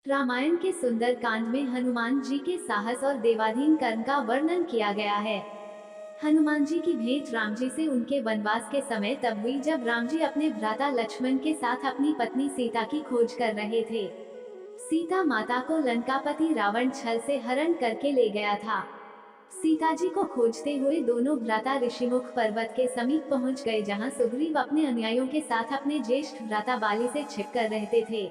रामायण के सुंदर कांड में हनुमान जी के साहस और देवाधीन कर्म का वर्णन किया गया है। हनुमान जी की भेंट राम जी से उनके वनवास के समय तब हुई जब राम जी अपने भ्राता लक्ष्मण के साथ अपनी पत्नी सीता की खोज कर रहे थे। सीता माता को लंकापति रावण छल से हरण करके ले गया था। सीता जी को खोजते हुए दोनों भ्राता ऋषिमुख पर्वत के समीप पहुंच गए, जहां सुग्रीव अपने अनुयायियों के साथ अपने ज्येष्ठ भ्राता बाली से छिपकर रहते थे।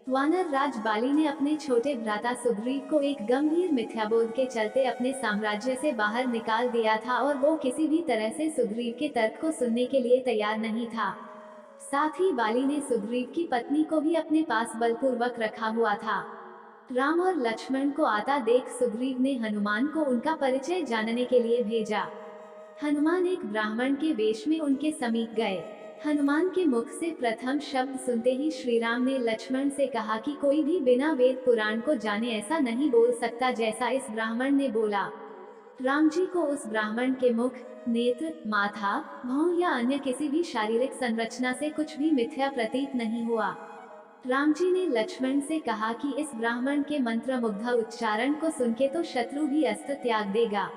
वानर राज बाली ने अपने छोटे भ्राता सुग्रीव को एक गंभीर मिथ्याबोध के चलते अपने साम्राज्य से बाहर निकाल दिया था और वो किसी भी तरह से सुग्रीव के तर्क को सुनने के लिए तैयार नहीं था। साथ ही बाली ने सुग्रीव की पत्नी को भी अपने पास बलपूर्वक रखा हुआ था। राम और लक्ष्मण को आता देख सुग्रीव ने हनुमान को उनका परिचय जानने के लिए भेजा। हनुमान एक ब्राह्मण के वेश में उनके समीप गए। हनुमान के मुख से प्रथम शब्द सुनते ही श्री राम ने लक्ष्मण से कहा कि कोई भी बिना वेद पुराण को जाने ऐसा नहीं बोल सकता जैसा इस ब्राह्मण ने बोला। राम जी को उस ब्राह्मण के मुख, नेत्र, माथा, भौं या अन्य किसी भी शारीरिक संरचना से कुछ भी मिथ्या प्रतीत नहीं हुआ। राम जी ने लक्ष्मण से कहा कि इस ब्राह्मण के मंत्र मुग्ध उच्चारण को सुनके तो शत्रु भी अस्त्र त्याग देगा।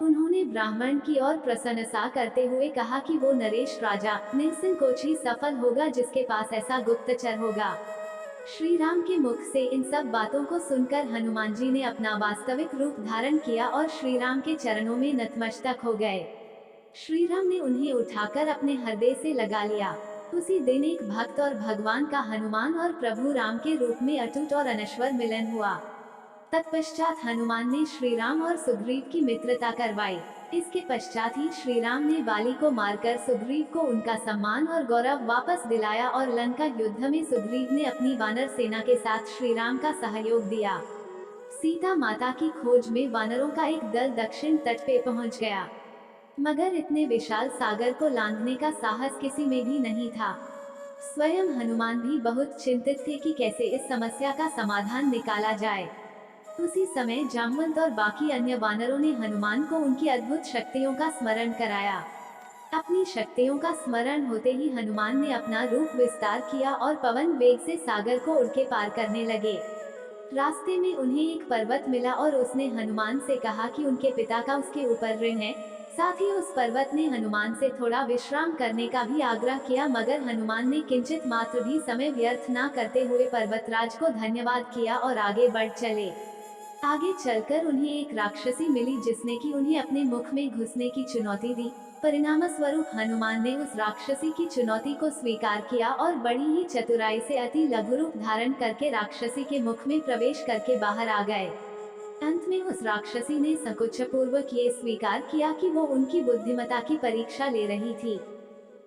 उन्होंने ब्राह्मण की ओर प्रशंसा करते हुए कहा कि वो नरेश राजा निसंकोच ही सफल होगा जिसके पास ऐसा गुप्तचर होगा। श्री राम के मुख से इन सब बातों को सुनकर हनुमान जी ने अपना वास्तविक रूप धारण किया और श्री राम के चरणों में नतमस्तक हो गए। श्री राम ने उन्हें उठाकर अपने हृदय से लगा लिया। उसी दिन एक भक्त और भगवान का हनुमान और प्रभु राम के रूप में अटूट और अनश्वर मिलन हुआ। तत्पश्चात हनुमान ने श्री राम और सुग्रीव की मित्रता करवाई। इसके पश्चात ही श्री राम ने बाली को मारकर सुग्रीव को उनका सम्मान और गौरव वापस दिलाया और लंका युद्ध में सुग्रीव ने अपनी वानर सेना के साथ श्री राम का सहयोग दिया। सीता माता की खोज में वानरों का एक दल दक्षिण तट पे पहुंच गया, मगर इतने विशाल सागर को लांघने का साहस किसी में भी नहीं था। स्वयं हनुमान भी बहुत चिंतित थे कि कैसे इस समस्या का समाधान निकाला जाए। उसी समय जामवंत और बाकी अन्य वानरों ने हनुमान को उनकी अद्भुत शक्तियों का स्मरण कराया। अपनी शक्तियों का स्मरण होते ही हनुमान ने अपना रूप विस्तार किया और पवन वेग से सागर को उड़ के पार करने लगे। रास्ते में उन्हें एक पर्वत मिला और उसने हनुमान से कहा कि उनके पिता का उसके ऊपर ऋण है। साथ ही उस पर्वत ने हनुमान से थोड़ा विश्राम करने का भी आग्रह किया, मगर हनुमान ने किंचित मात्र भी समय व्यर्थ न करते हुए पर्वतराज को धन्यवाद किया और आगे बढ़ चले। आगे चलकर उन्हें एक राक्षसी मिली जिसने कि उन्हें अपने मुख में घुसने की चुनौती दी। परिणाम स्वरूप हनुमान ने उस राक्षसी की चुनौती को स्वीकार किया और बड़ी ही चतुराई से अति लघु रूप धारण करके राक्षसी के मुख में प्रवेश करके बाहर आ गए। अंत में उस राक्षसी ने संकोचपूर्वक ये स्वीकार किया कि वो उनकी बुद्धिमत्ता की परीक्षा ले रही थी।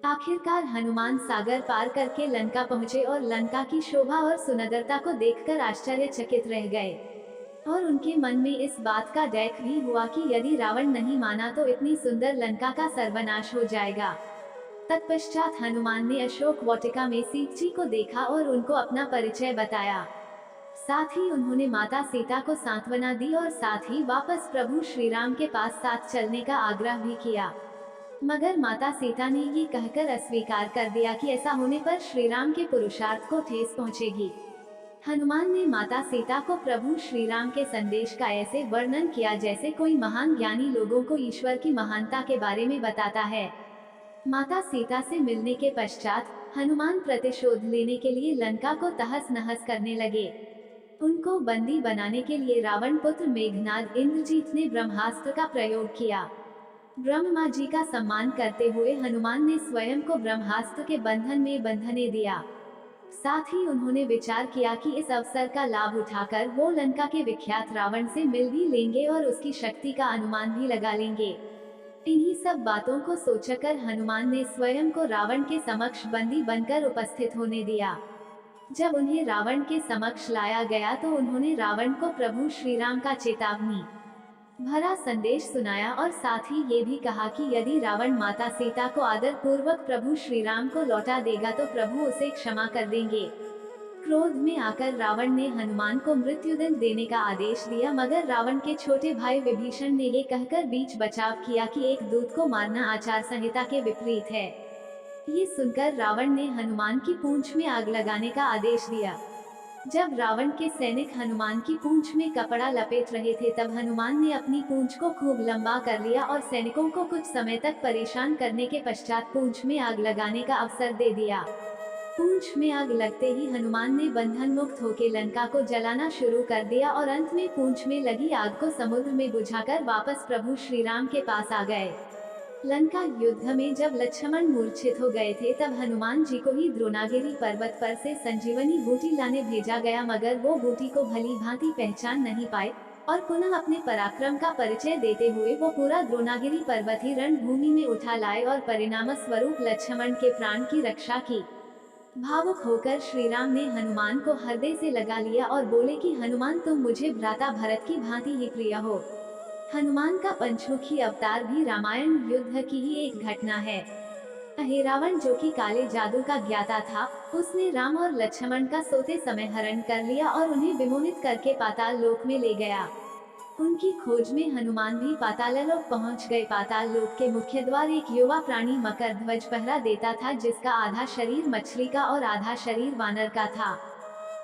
आखिरकार हनुमान सागर पार करके लंका पहुँचे और लंका की शोभा और सुंदरता को देखकर आश्चर्यचकित रह गए। और उनके मन में इस बात का डर भी हुआ कि यदि रावण नहीं माना तो इतनी सुंदर लंका का सर्वनाश हो जाएगा। तत्पश्चात हनुमान ने अशोक वाटिका में सीता जी को देखा और उनको अपना परिचय बताया। साथ ही उन्होंने माता सीता को सांत्वना दी और साथ ही वापस प्रभु श्री राम के पास साथ चलने का आग्रह भी किया, मगर माता सीता ने ये कहकर अस्वीकार कर दिया कि ऐसा होने पर श्री राम के पुरुषार्थ को ठेस पहुँचेगी। हनुमान ने माता सीता को प्रभु श्री राम के संदेश का ऐसे वर्णन किया जैसे कोई महान ज्ञानी लोगों को ईश्वर की महानता के बारे में बताता है। माता सीता से मिलने के पश्चात हनुमान प्रतिशोध लेने के लिए लंका को तहस नहस करने लगे। उनको बंदी बनाने के लिए रावण पुत्र मेघनाद इंद्रजीत ने ब्रह्मास्त्र का प्रयोग किया। ब्रह्मा जी का सम्मान करते हुए हनुमान ने स्वयं को ब्रह्मास्त्र के बंधन में बंधने दिया। साथ ही उन्होंने विचार किया कि इस अवसर का लाभ उठाकर वो लंका के विख्यात रावण से मिल भी लेंगे और उसकी शक्ति का अनुमान भी लगा लेंगे। इन्हीं सब बातों को सोचकर हनुमान ने स्वयं को रावण के समक्ष बंदी बनकर उपस्थित होने दिया। जब उन्हें रावण के समक्ष लाया गया तो उन्होंने रावण को प्रभु श्री राम का चेतावनी भरा संदेश सुनाया और साथ ही ये भी कहा कि यदि रावण माता सीता को आदर पूर्वक प्रभु श्री राम को लौटा देगा तो प्रभु उसे क्षमा कर देंगे। क्रोध में आकर रावण ने हनुमान को मृत्युदंड देने का आदेश दिया, मगर रावण के छोटे भाई विभीषण ने ये कहकर बीच बचाव किया कि एक दूत को मारना आचार संहिता के विपरीत है। ये सुनकर रावण ने हनुमान की पूंछ में आग लगाने का आदेश दिया। जब रावण के सैनिक हनुमान की पूंछ में कपड़ा लपेट रहे थे तब हनुमान ने अपनी पूंछ को खूब लंबा कर लिया और सैनिकों को कुछ समय तक परेशान करने के पश्चात पूंछ में आग लगाने का अवसर दे दिया। पूंछ में आग लगते ही हनुमान ने बंधन मुक्त होकर लंका को जलाना शुरू कर दिया और अंत में पूंछ में लगी आग को समुद्र में बुझाकर वापस प्रभु श्री राम के पास आ गए। लंका युद्ध में जब लक्ष्मण मूर्छित हो गए थे तब हनुमान जी को ही द्रोणागिरी पर्वत पर से संजीवनी बूटी लाने भेजा गया, मगर वो बूटी को भली भांति पहचान नहीं पाए और पुनः अपने पराक्रम का परिचय देते हुए वो पूरा द्रोणागिरी पर्वत ही रणभूमि में उठा लाए और परिणाम स्वरूप लक्ष्मण के प्राण की रक्षा की। भावुक होकर श्री राम ने हनुमान को हृदय से लगा लिया और बोले कि हनुमान, तुम मुझे भ्राता भरत की भांति ही प्रिय हो। हनुमान का पंचमुखी अवतार भी रामायण युद्ध की ही एक घटना है। अहिरावण जो कि काले जादू का ज्ञाता था, उसने राम और लक्ष्मण का सोते समय हरण कर लिया और उन्हें विमोहित करके पाताल लोक में ले गया। उनकी खोज में हनुमान भी पाताल लोक पहुँच गए। पाताल लोक के मुख्य द्वार एक युवा प्राणी मकरध्वज पहरा देता था, जिसका आधा शरीर मछली का और आधा शरीर वानर का था।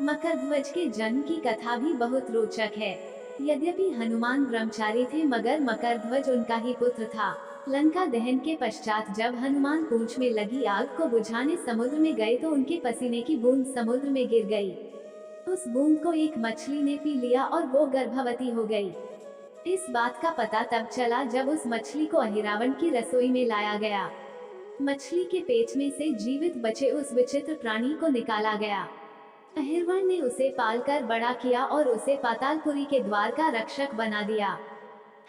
मकरध्वज के जन्म की कथा भी बहुत रोचक है। यद्यपि हनुमान ब्रह्मचारी थे मगर मकरध्वज उनका ही पुत्र था। लंका दहन के पश्चात जब हनुमान पूंछ में लगी आग को बुझाने समुद्र में गए तो उनके पसीने की बूंद समुद्र में गिर गई। उस बूंद को एक मछली ने पी लिया और वो गर्भवती हो गई। इस बात का पता तब चला जब उस मछली को अहिरावण की रसोई में लाया गया। मछली के पेट में से जीवित बचे उस विचित्र प्राणी को निकाला गया। अहिरावण ने उसे पालकर बड़ा किया और उसे पातालपुरी के द्वार का रक्षक बना दिया।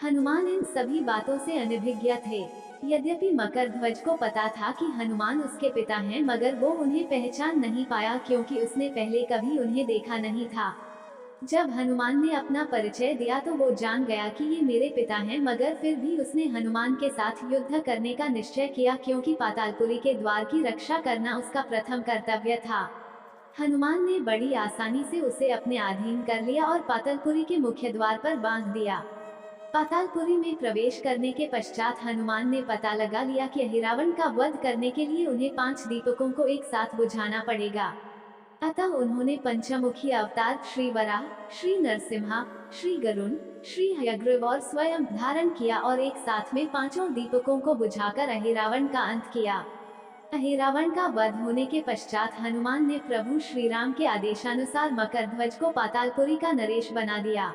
हनुमान इन सभी बातों से अनभिज्ञ थे। यद्यपि मकरध्वज को पता था कि हनुमान उसके पिता हैं, मगर वो उन्हें पहचान नहीं पाया क्योंकि उसने पहले कभी उन्हें देखा नहीं था। जब हनुमान ने अपना परिचय दिया तो वो जान गया कि ये मेरे पिता हैं, मगर फिर भी उसने हनुमान के साथ युद्ध करने का निश्चय किया क्योंकि पातालपुरी के द्वार की रक्षा करना उसका प्रथम कर्तव्य था। हनुमान ने बड़ी आसानी से उसे अपने अधीन कर लिया और पातालपुरी के मुख्य द्वार पर बांध दिया। पातालपुरी में प्रवेश करने के पश्चात हनुमान ने पता लगा लिया कि अहिरावण का वध करने के लिए उन्हें 5 दीपकों को एक साथ बुझाना पड़ेगा। अतः उन्होंने पंचमुखी अवतार श्री वराह, श्री नरसिम्हा, श्री गरुण, श्री हयग्रीव और स्वयं धारण किया और एक साथ में 5 दीपकों को बुझाकर अहिरावण का अंत किया। अहिरावण का वध होने के पश्चात हनुमान ने प्रभु श्री राम के आदेशानुसार मकरध्वज को पातालपुरी का नरेश बना दिया।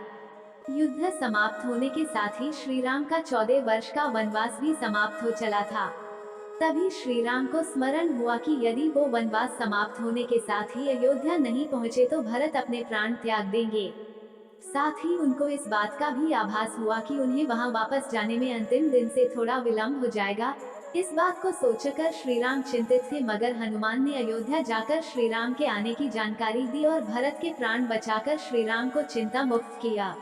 युद्ध समाप्त होने के साथ ही श्री राम का 14 वर्ष का वनवास भी समाप्त हो चला था। तभी श्री राम को स्मरण हुआ कि यदि वो वनवास समाप्त होने के साथ ही अयोध्या नहीं पहुँचे तो भरत अपने प्राण त्याग देंगे। साथ ही उनको इस बात का भी आभास हुआ कि उन्हें वहां वापस जाने में अंतिम दिन से थोड़ा विलंब हो जाएगा। इस बात को सोचकर श्री राम चिंतित थे, मगर हनुमान ने अयोध्या जाकर श्री राम के आने की जानकारी दी और भरत के प्राण बचाकर श्री राम को चिंता मुक्त किया।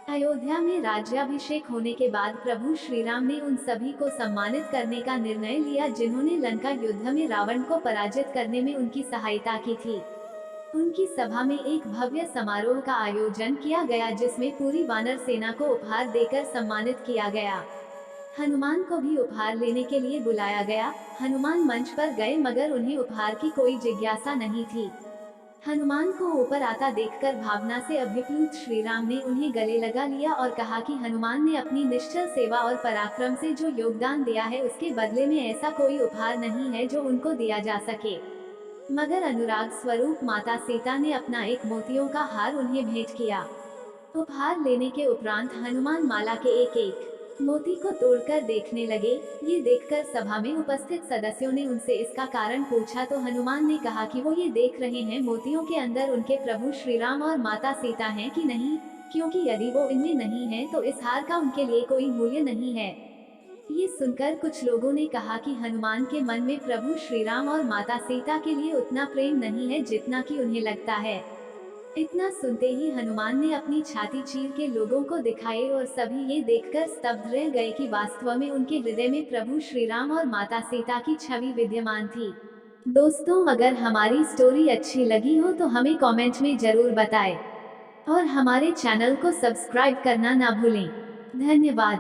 अयोध्या में राज्याभिषेक होने के बाद प्रभु श्री राम ने उन सभी को सम्मानित करने का निर्णय लिया जिन्होंने लंका युद्ध में रावण को पराजित करने में उनकी सहायता की थी। उनकी सभा में एक भव्य समारोह का आयोजन किया गया जिसमें पूरी वानर सेना को उपहार देकर सम्मानित किया गया। हनुमान को भी उपहार लेने के लिए बुलाया गया। हनुमान मंच पर गए मगर उन्हें उपहार की कोई जिज्ञासा नहीं थी। हनुमान को ऊपर आता देखकर भावना से अभिप्लुत श्री राम ने उन्हें गले लगा लिया और कहा कि हनुमान ने अपनी निश्चल सेवा और पराक्रम से जो योगदान दिया है उसके बदले में ऐसा कोई उपहार नहीं है जो उनको दिया जा सके। मगर अनुराग स्वरूप माता सीता ने अपना एक मोतियों का हार उन्हें भेंट किया। उपहार लेने के उपरांत हनुमान माला के एक एक मोती को तोड़कर देखने लगे। ये देखकर सभा में उपस्थित सदस्यों ने उनसे इसका कारण पूछा तो हनुमान ने कहा कि वो ये देख रहे हैं मोतियों के अंदर उनके प्रभु श्री राम और माता सीता हैं कि नहीं, क्योंकि यदि वो इनमें नहीं है तो इस हार का उनके लिए कोई मूल्य नहीं है। ये सुनकर कुछ लोगों ने कहा कि हनुमान के मन में प्रभु श्री राम और माता सीता के लिए उतना प्रेम नहीं है जितना कि उन्हें लगता है। इतना सुनते ही हनुमान ने अपनी छाती चीर के लोगों को दिखाई और सभी ये देखकर स्तब्ध रह गए कि वास्तव में उनके हृदय में प्रभु श्री राम और माता सीता की छवि विद्यमान थी। दोस्तों, अगर हमारी स्टोरी अच्छी लगी हो तो हमें कमेंट में जरूर बताएं और हमारे चैनल को सब्सक्राइब करना ना भूलें। धन्यवाद।